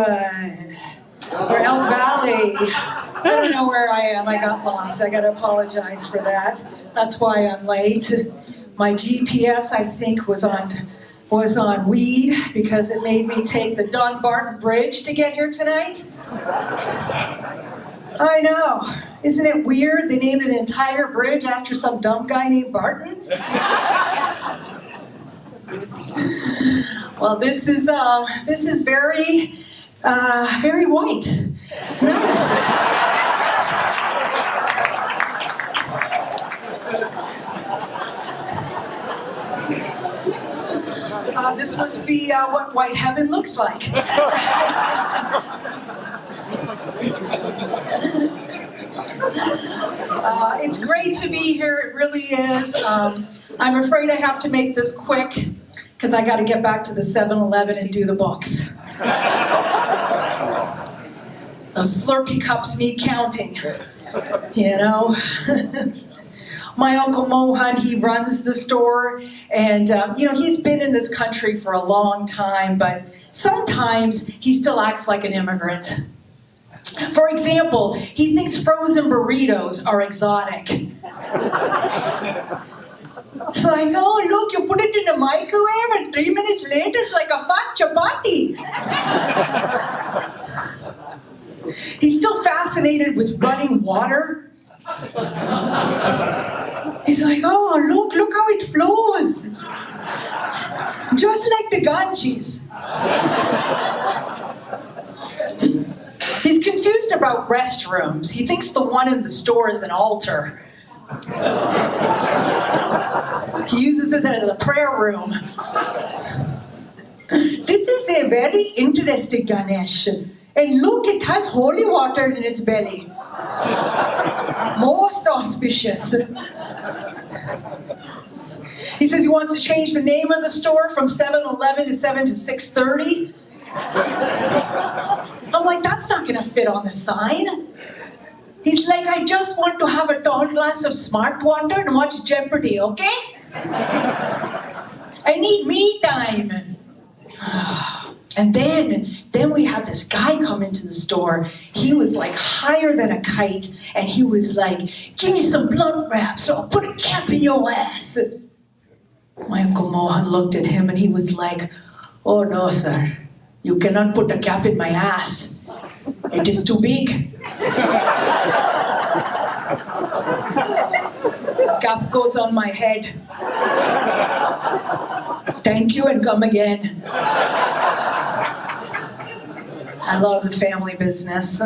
or Elk Valley. I don't know where I am. I got lost. I got to apologize for that. That's why I'm late. My GPS, I think, was on weed because it made me take the Dunbarton Bridge to get here tonight. I know. Isn't it weird? They named an entire bridge after some dumb guy named Barton. Well, this is very white. Notice. This must be what white heaven looks like. It's great to be here, it really is. I'm afraid I have to make this quick because I got to get back to the 7-Eleven and do the books. Those Slurpee cups need counting, you know. My Uncle Mohan, he runs the store, and he's been in this country for a long time, but sometimes he still acts like an immigrant. For example, he thinks frozen burritos are exotic. It's like, oh, look, you put it in the microwave and 3 minutes later it's like a fat chapati. He's still fascinated with running water. He's like, oh, look how it flows. Just like the Ganges. He's confused about restrooms. He thinks the one in the store is an altar. He uses it as a prayer room. This is a very interesting Ganesh. And look, it has holy water in its belly. Most auspicious. He says he wants to change the name of the store from 7-Eleven to 7 to 6:30. I'm like, that's not going to fit on the sign. He's like, I just want to have a tall glass of smart water and watch Jeopardy, okay? I need me time. And then we had this guy come into the store. He was like higher than a kite, and he was like, give me some blunt wrap so I'll put a cap in your ass. My Uncle Mohan looked at him and he was like, oh no, sir. You cannot put a cap in my ass. It is too big. The cap goes on my head. Thank you and come again. I love the family business.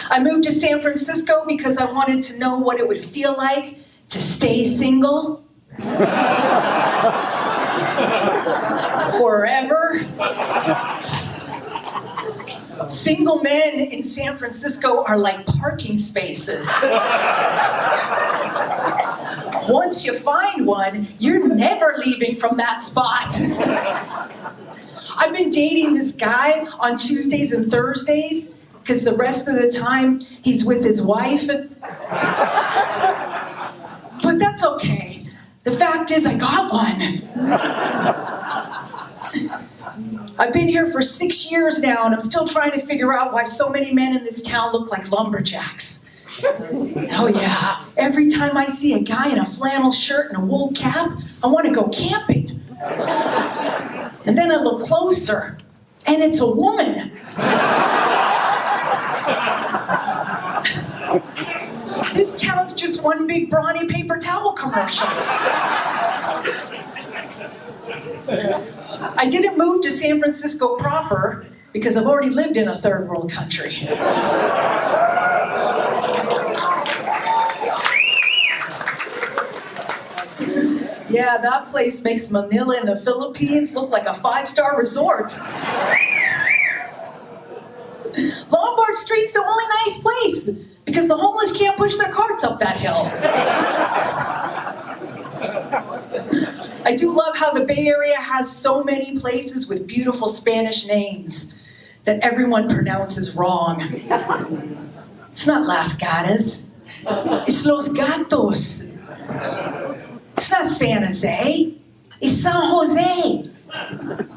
I moved to San Francisco because I wanted to know what it would feel like to stay single. Forever. Single men in San Francisco are like parking spaces. Once you find one, you're never leaving from that spot. I've been dating this guy on Tuesdays and Thursdays because the rest of the time he's with his wife. But that's okay. The fact is, I got one. I've been here for 6 years now, and I'm still trying to figure out why so many men in this town look like lumberjacks. Oh yeah, every time I see a guy in a flannel shirt and a wool cap, I want to go camping. And then I look closer, and it's a woman. This town's just one big brawny paper towel commercial. I didn't move to San Francisco proper because I've already lived in a third world country. Yeah, that place makes Manila in the Philippines look like a 5-star resort. Lombard Street's the only nice place because the homeless can't push their carts up that hill. I do love how the Bay Area has so many places with beautiful Spanish names that everyone pronounces wrong. It's not Las Gatas. It's Los Gatos. It's not San Jose. It's San Jose.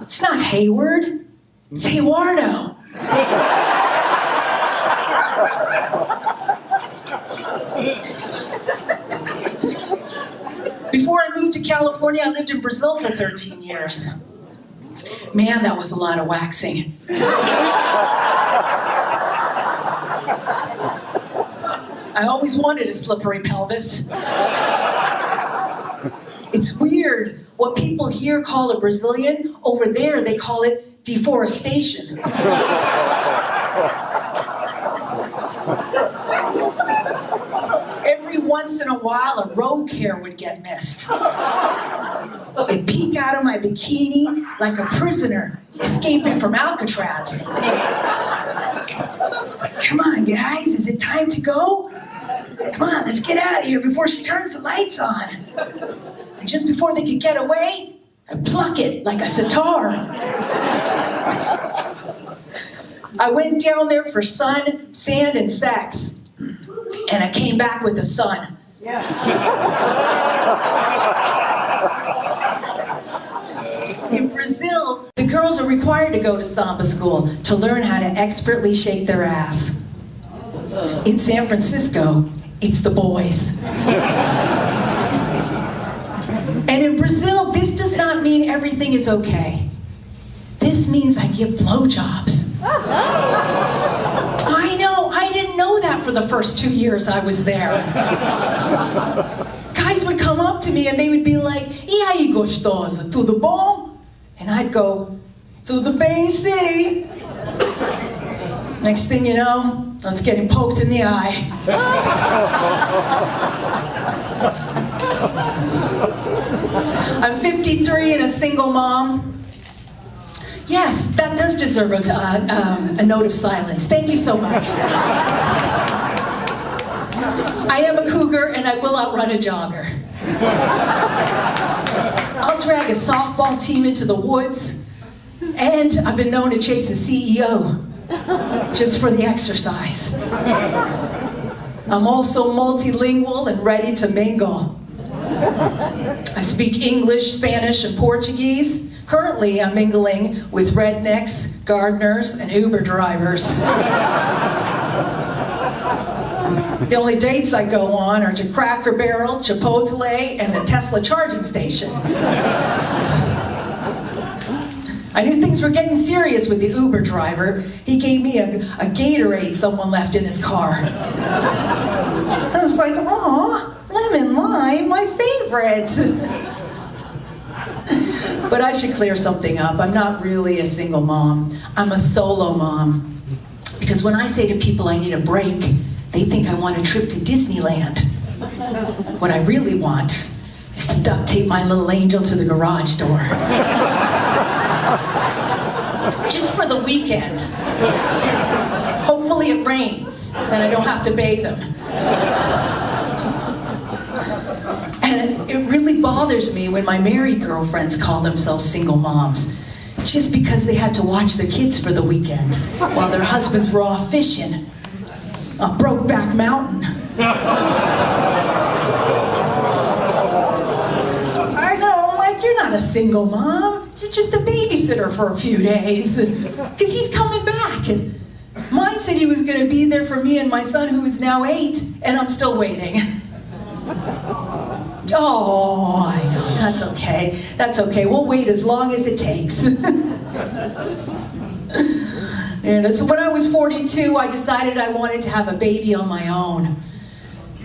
It's not Hayward. It's Eduardo. Before I moved to California, I lived in Brazil for 13 years. Man, that was a lot of waxing. I always wanted a slippery pelvis. It's weird. What people here call a Brazilian, over there they call it deforestation. Every once in a while, a road hair would get missed. It'd peek out of my bikini like a prisoner escaping from Alcatraz. Come on, guys, is it time to go? Come on, let's get out of here before she turns the lights on. And just before they could get away, I pluck it like a sitar. I went down there for sun, sand, and sex. And I came back with a son. Yes. In Brazil, the girls are required to go to samba school to learn how to expertly shake their ass. In San Francisco, it's the boys. And in Brazil, this does not mean everything is okay. This means I give blowjobs. I know, I didn't know that for the first 2 years I was there. Guys would come up to me and they would be like, "E aí, gostosa, tudo bom?" And I'd go, "Tudo bem, sim." Next thing you know, I was getting poked in the eye. I'm 53 and a single mom. Yes, that does deserve a note of silence. Thank you so much. I am a cougar and I will outrun a jogger. I'll drag a softball team into the woods, and I've been known to chase a CEO just for the exercise. I'm also multilingual and ready to mingle. I speak English, Spanish, and Portuguese. Currently, I'm mingling with rednecks, gardeners, and Uber drivers. The only dates I go on are to Cracker Barrel, Chipotle, and the Tesla charging station. I knew things were getting serious with the Uber driver. He gave me a Gatorade someone left in his car. I was like, "Aw, lemon lime, my favorite." But I should clear something up. I'm not really a single mom. I'm a solo mom. Because when I say to people I need a break, they think I want a trip to Disneyland. What I really want is to duct tape my little angel to the garage door. Just for the weekend. Hopefully it rains, then I don't have to bathe him. And it really bothers me when my married girlfriends call themselves single moms, just because they had to watch their kids for the weekend while their husbands were off fishing on Brokeback Mountain. I know, I'm like, "You're not a single mom. You're just a babysitter for a few days." Because he's coming back. And mine said he was going to be there for me and my son, who is now 8, and I'm still waiting. Oh, I know, that's okay. That's okay, we'll wait as long as it takes. And so when I was 42, I decided I wanted to have a baby on my own.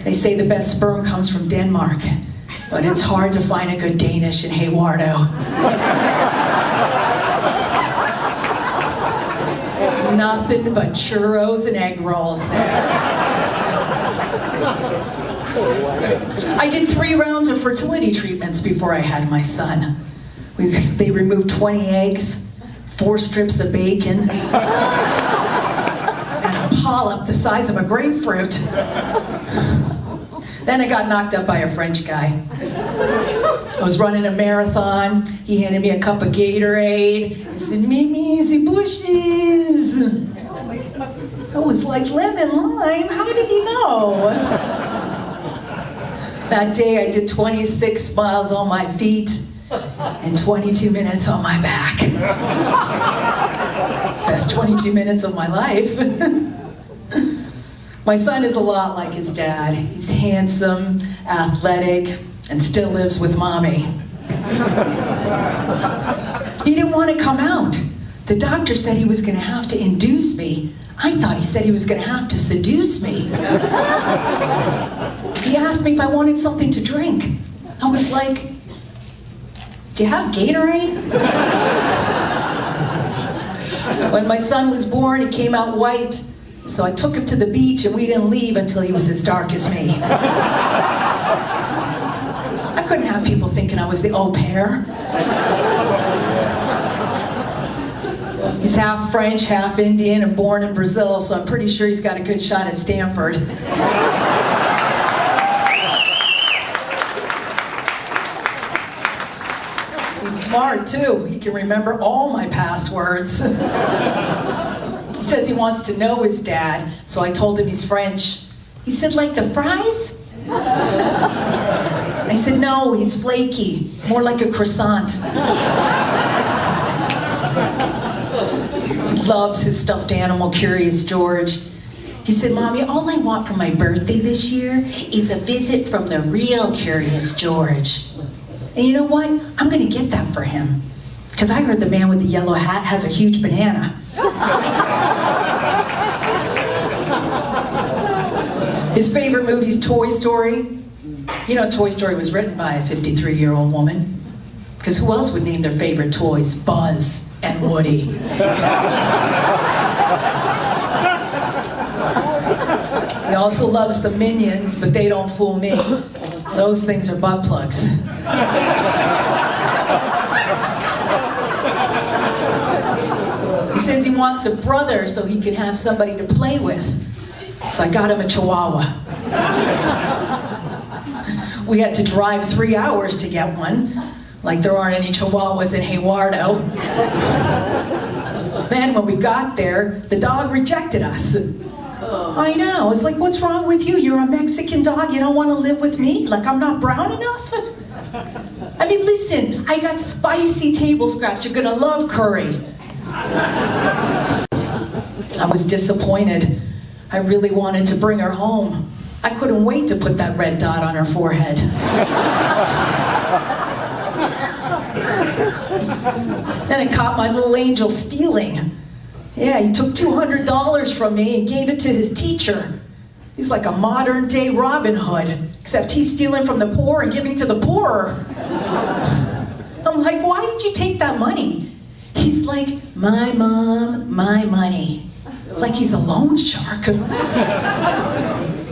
They say the best sperm comes from Denmark, but it's hard to find a good Danish in Eduardo. Nothing but churros and egg rolls there. I did 3 rounds of fertility treatments before I had my son. They removed 20 eggs, 4 strips of bacon, and a polyp the size of a grapefruit. Then I got knocked up by a French guy. I was running a marathon. He handed me a cup of Gatorade. He said, "Mimi, the bushes." I was like, "Lemon lime? How did he know?" That day I did 26 miles on my feet, and 22 minutes on my back. Best 22 minutes of my life. My son is a lot like his dad. He's handsome, athletic, and still lives with mommy. He didn't want to come out. The doctor said he was going to have to induce me. I thought he said he was going to have to seduce me. He asked me if I wanted something to drink. I was like, do you have Gatorade? When my son was born, he came out white. So I took him to the beach and we didn't leave until he was as dark as me. I couldn't have people thinking I was the au pair. He's half French, half Indian, and born in Brazil, so I'm pretty sure he's got a good shot at Stanford. He's smart too. He can remember all my passwords. He says he wants to know his dad, so I told him he's French. He said, like the fries? I said, no, he's flaky, more like a croissant. He loves his stuffed animal, Curious George. He said, Mommy, all I want for my birthday this year is a visit from the real Curious George. And you know what? I'm gonna get that for him. Because I heard the man with the yellow hat has a huge banana. His favorite movie's Toy Story. You know, Toy Story was written by a 53-year-old woman. Because who else would name their favorite toys Buzz and Woody? He also loves the Minions, but they don't fool me. Those things are butt plugs. He says he wants a brother so he can have somebody to play with. So I got him a Chihuahua. We had to drive 3 hours to get one. Like there aren't any Chihuahuas in Hawardo. Then when we got there, the dog rejected us. I know, it's like, what's wrong with you? You're a Mexican dog, you don't want to live with me? Like I'm not brown enough? I mean, listen, I got spicy table scraps, you're gonna love curry. I was disappointed. I really wanted to bring her home. I couldn't wait to put that red dot on her forehead. Then I caught my little angel stealing. Yeah, he took $200 from me and gave it to his teacher. He's like a modern day Robin Hood, except he's stealing from the poor and giving to the poorer. I'm like, why did you take that money? He's like, my mom, my money. Like he's a loan shark.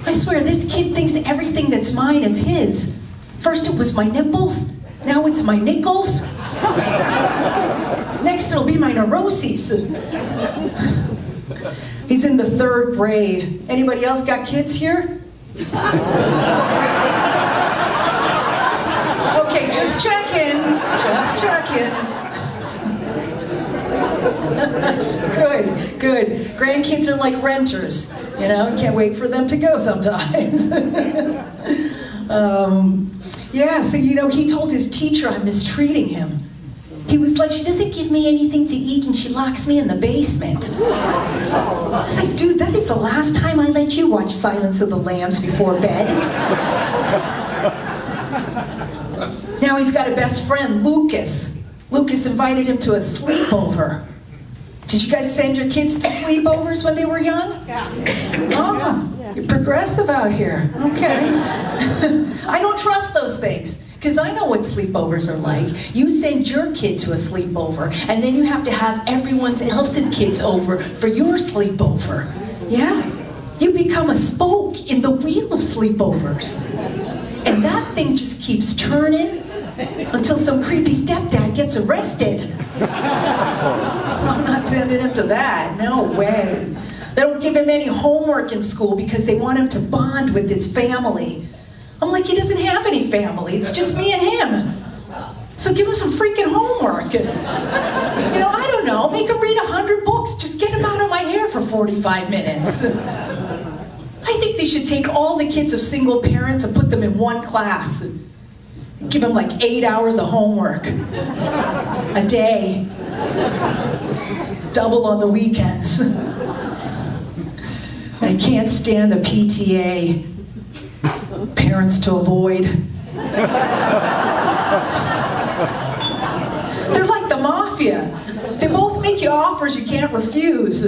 I swear, this kid thinks everything that's mine is his. First it was my nipples, now it's my nickels. Next it'll be my neuroses. He's in the 3rd grade. Anybody else got kids here? Okay, just checking. Just checking. Good. Grandkids are like renters. You know, you can't wait for them to go sometimes. Yeah, so you know, he told his teacher I'm mistreating him. He was like, she doesn't give me anything to eat and she locks me in the basement. I was like, dude, that is the last time I let you watch Silence of the Lambs before bed. Now he's got a best friend, Lucas. Lucas invited him to a sleepover. Did you guys send your kids to sleepovers when they were young? Yeah. Oh, you're progressive out here. Okay. I don't trust those things, because I know what sleepovers are like. You send your kid to a sleepover, and then you have to have everyone else's kids over for your sleepover. Yeah? You become a spoke in the wheel of sleepovers. And that thing just keeps turning until some creepy stepdad gets arrested. I'm not sending him to that, no way. They don't give him any homework in school because they want him to bond with his family. I'm like, he doesn't have any family, it's just me and him. So give him some freaking homework. You know, I don't know, make him read 100 books, just get him out of my hair for 45 minutes. I think they should take all the kids of single parents and put them in one class. Give him like 8 hours of homework a day. Double on the weekends. And I can't stand the PTA. Parents to avoid. They're like the mafia. They both make you offers you can't refuse.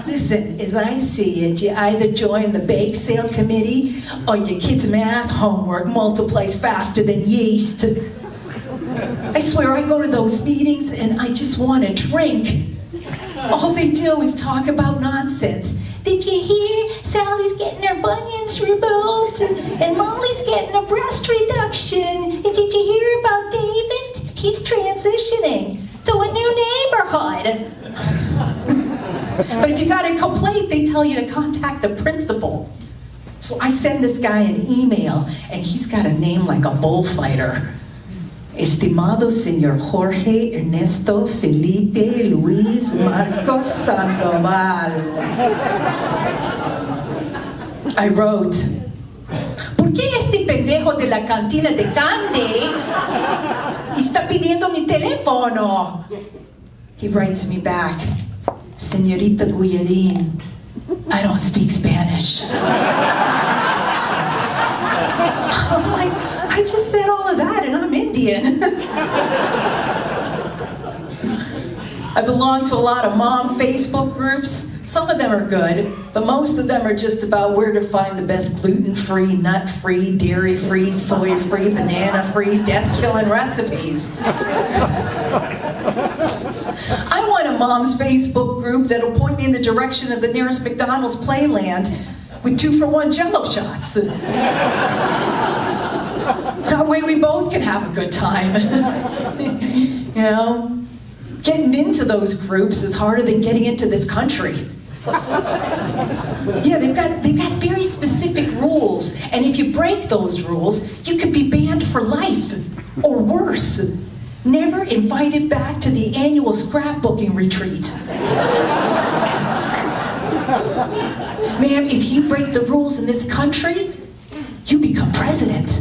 Listen, as I see it, you either join the bake sale committee or your kid's math homework multiplies faster than yeast. I swear I go to those meetings and I just want to drink. All they do is talk about nonsense. Did you hear Sally's getting her bunions removed? And Molly's getting a breast reduction. And did you hear about David? He's transitioning to a new neighborhood. But if you got a complaint, they tell you to contact the principal. So I send this guy an email, and he's got a name like a bullfighter. Estimado Señor Jorge Ernesto Felipe Luis Marcos Sandoval. I wrote, ¿por qué este pendejo de la cantina de Candy está pidiendo mi teléfono? He writes me back, Señorita Guyadeen, I don't speak Spanish. I'm like, I just said all of that and I'm Indian. I belong to a lot of mom Facebook groups. Some of them are good, but most of them are just about where to find the best gluten-free, nut-free, dairy-free, soy-free, banana-free, death-killing recipes. I want a mom's Facebook group that'll point me in the direction of the nearest McDonald's Playland with 2-for-1 Jell-O shots. That way we both can have a good time. You know? Getting into those groups is harder than getting into this country. Yeah, they've got very specific rules, and if you break those rules, you could be banned for life, or worse, never invited back to the annual scrapbooking retreat. Ma'am, if you break the rules in this country, you become president.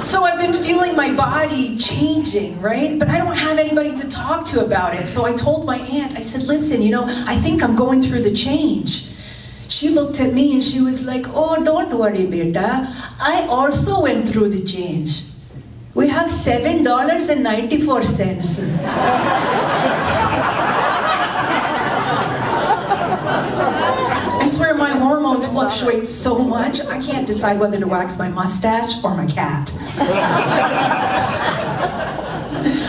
So I've been feeling my body changing, right? But I don't have anybody to talk to about it. So I told my aunt, I said, listen, you know, I think I'm going through the change. She looked at me and she was like, oh, don't worry, beta. I also went through the change. We have $7.94. I swear my hormones fluctuate so much, I can't decide whether to wax my mustache or my cat.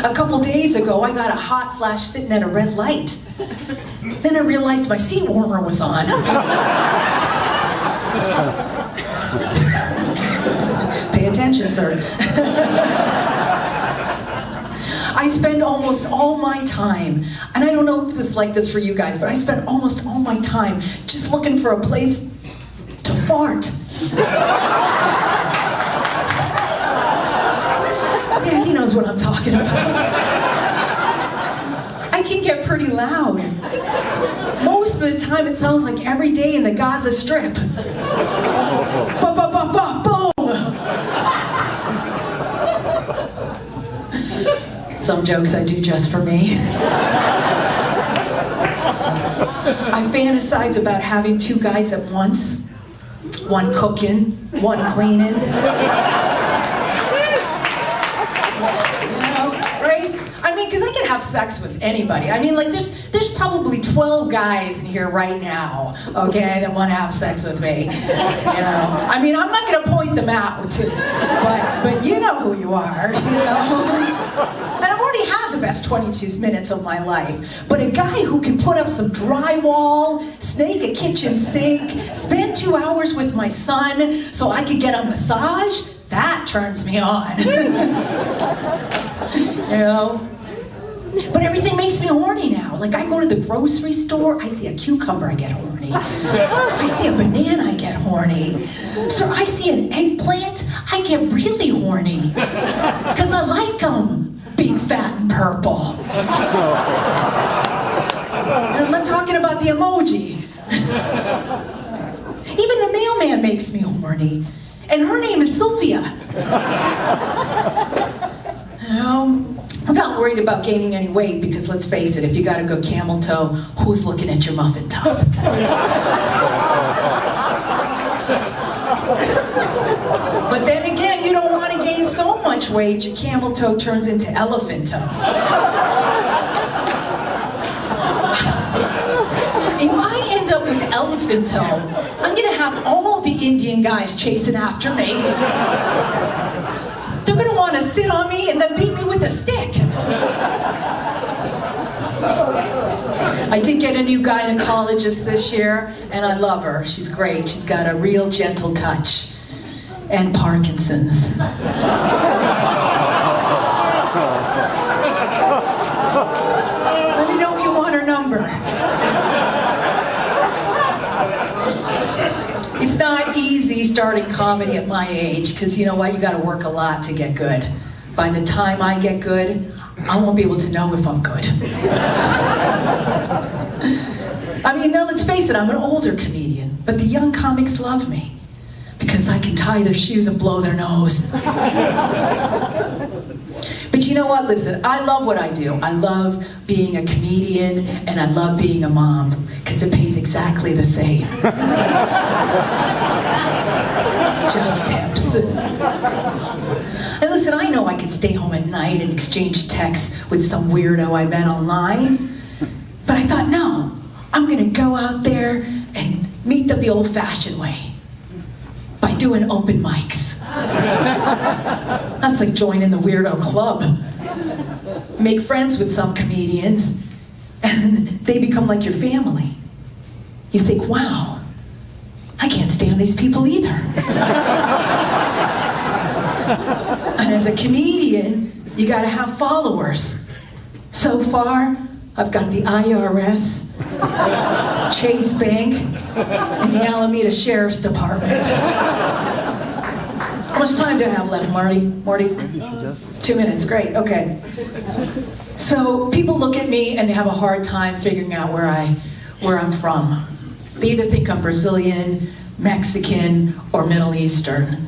A couple days ago, I got a hot flash sitting at a red light. Then I realized my seat warmer was on. Pay attention, sir. I spend almost all my time, and I don't know if this is like this for you guys, but I spend almost all my time just looking for a place to fart. Yeah, he knows what I'm talking about. I can get pretty loud. Most of the time it sounds like every day in the Gaza Strip. Ba-ba-ba-ba-boom! Some jokes I do just for me. I fantasize about having 2 guys at once. One cooking, one cleaning. You know, right? I mean, because I can have sex with anybody. I mean, like, there's probably 12 guys in here right now, okay, that want to have sex with me. You know, I mean, I'm not going to point them out, but you know who you are, you know. And I've already had the best 22 minutes of my life. But a guy who can put up some drywall, snake a kitchen sink, spend 2 hours with my son so I could get a massage, that turns me on. You know? But everything makes me horny now. Like, I go to the grocery store, I see a cucumber, I get horny. I see a banana, I get horny. Sir, I see an eggplant, I get really horny. Because I like them. being fat and purple. And I'm not talking about the emoji. Even the mailman makes me horny. And her name is Sylvia. I'm not worried about gaining any weight because let's face it, if you got a good camel toe, who's looking at your muffin top? But then again, you don't want to gain so much weight, your camel toe turns into elephant toe. If I end up with elephant toe, I'm going to have all the Indian guys chasing after me. They're going to want to sit on me and then beat me with a stick. I did get a new gynecologist this year, and I love her. She's great. She's got a real gentle touch. And Parkinson's. Let me know if you want her number. It's not easy starting comedy at my age, because you know what? You got to work a lot to get good. By the time I get good, I won't be able to know if I'm good. I mean, now let's face it, I'm an older comedian, but the young comics love me because I can tie their shoes and blow their nose. But you know what? Listen, I love what I do. I love being a comedian and I love being a mom because it pays exactly the same. Just tips. And listen, I know I can stay home at night and exchange texts with some weirdo I met online. But I thought, no, I'm going to go out there and meet them the old-fashioned way by doing open mics. That's like joining the weirdo club. Make friends with some comedians, and they become like your family. You think, wow, I can't stand these people either. And as a comedian, you gotta have followers. So far, I've got the IRS, Chase Bank, and the Alameda Sheriff's Department. How much time do I have left, Marty? 2 minutes, great, okay. So people look at me and they have a hard time figuring out where I'm from. They either think I'm Brazilian, Mexican, or Middle Eastern,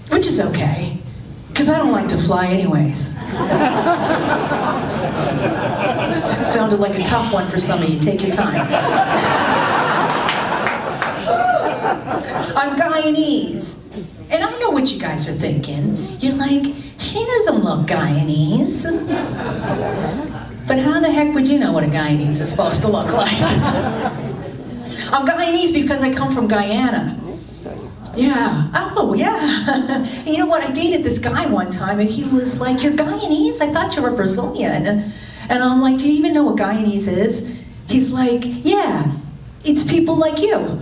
which is okay, because I don't like to fly anyways. It sounded like a tough one for some of you. Take your time. I'm Guyanese. And I know what you guys are thinking. You're like, she doesn't look Guyanese. But how the heck would you know what a Guyanese is supposed to look like? I'm Guyanese because I come from Guyana. Yeah. Oh, yeah. And you know what? I dated this guy one time, and he was like, "You're Guyanese? I thought you were Brazilian." And I'm like, "Do you even know what Guyanese is?" He's like, "Yeah, it's people like you."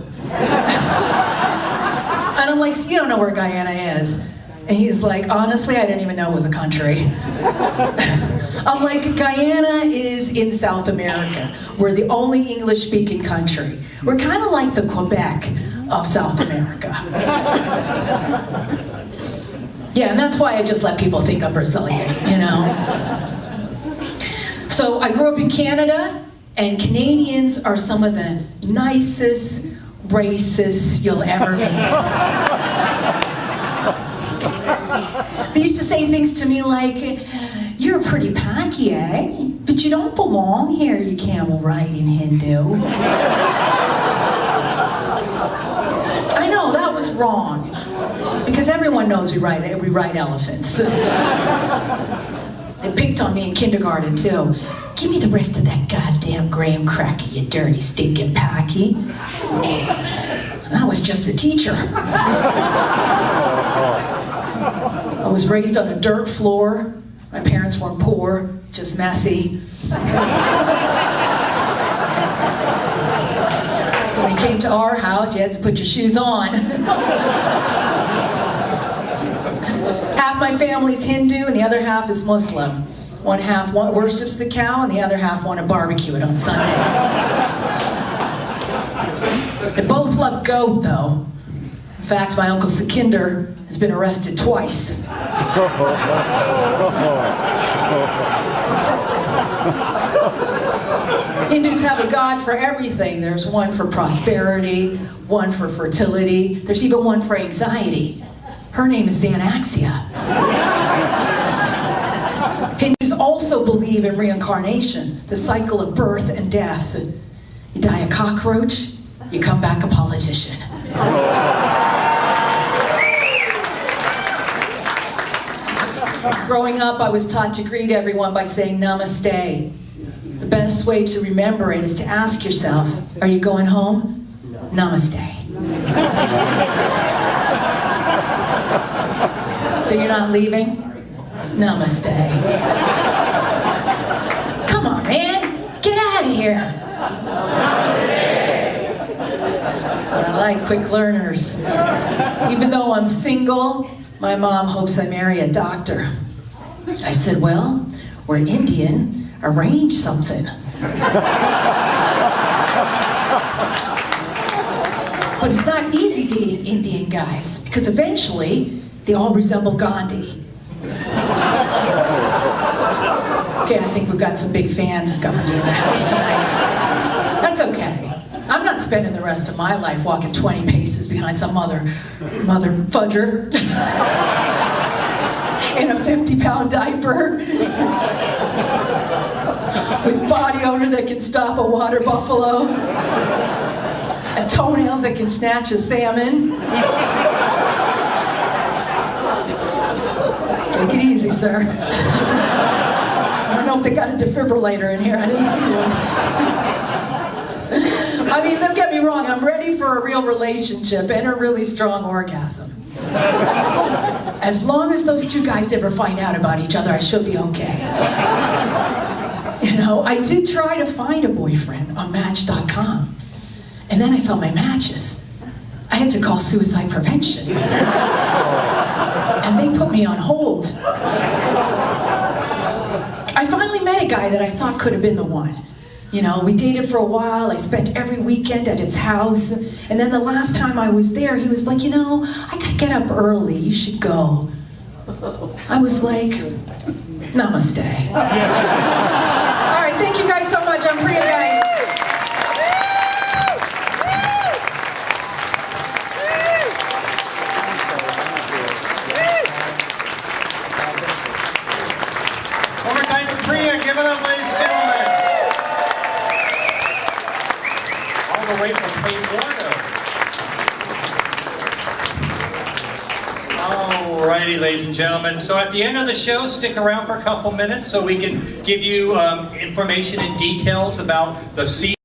And I'm like, "So you don't know where Guyana is?" And he's like, "Honestly, I didn't even know it was a country." I'm like, Guyana is in South America. We're the only English-speaking country. We're kind of like the Quebec of South America. Yeah, and that's why I just let people think I'm Brazilian, you know? So I grew up in Canada, and Canadians are some of the nicest racists you'll ever meet. They used to say things to me like, "You're pretty packy, eh? But you don't belong here, you camel riding Hindu." I know, that was wrong. Because everyone knows we ride elephants. They picked on me in kindergarten too. "Give me the rest of that goddamn graham cracker, you dirty stinking packy." That was just the teacher. I was raised on a dirt floor. My parents weren't poor, just messy. When you came to our house, you had to put your shoes on. Half my family's Hindu and the other half is Muslim. One half worships the cow and the other half want to barbecue it on Sundays. They both love goat, though. In fact, my Uncle Sukhinder has been arrested twice. Hindus have a god for everything. There's one for prosperity, one for fertility. There's even one for anxiety. Her name is Xanaxia. Hindus also believe in reincarnation, the cycle of birth and death. You die a cockroach, you come back a politician. Growing up, I was taught to greet everyone by saying namaste. The best way to remember it is to ask yourself, are you going home? Namaste. So you're not leaving? Namaste. Come on, man. Get out of here. That's what I like, quick learners. Even though I'm single, my mom hopes I marry a doctor. I said, well, we're Indian. Arrange something. But it's not easy dating Indian guys, because eventually they all resemble Gandhi. Okay, I think we've got some big fans of Gandhi in the house tonight. That's okay. I'm not spending the rest of my life walking 20 paces behind some mother fudger in a 50-pound diaper with body odor that can stop a water buffalo and toenails that can snatch a salmon. Take it easy, sir. I don't know if they got a defibrillator in here. I didn't see one. I mean, don't get me wrong. I'm ready for a real relationship and a really strong orgasm. As long as those two guys never find out about each other, I should be okay. You know, I did try to find a boyfriend on Match.com. And then I saw my matches. I had to call suicide prevention. And they put me on hold. I finally met a guy that I thought could have been the one. You know, we dated for a while. I spent every weekend at his house. And then the last time I was there, he was like, you know, I gotta get up early. You should go. I was like, namaste. All right, thank you guys so much. I'm Priya Guy. One more time for Priya. Give it up, ladies and gentlemen. All the way from Cape Florida. Alrighty, ladies and gentlemen. So at the end of the show, stick around for a couple minutes so we can give you information and details about the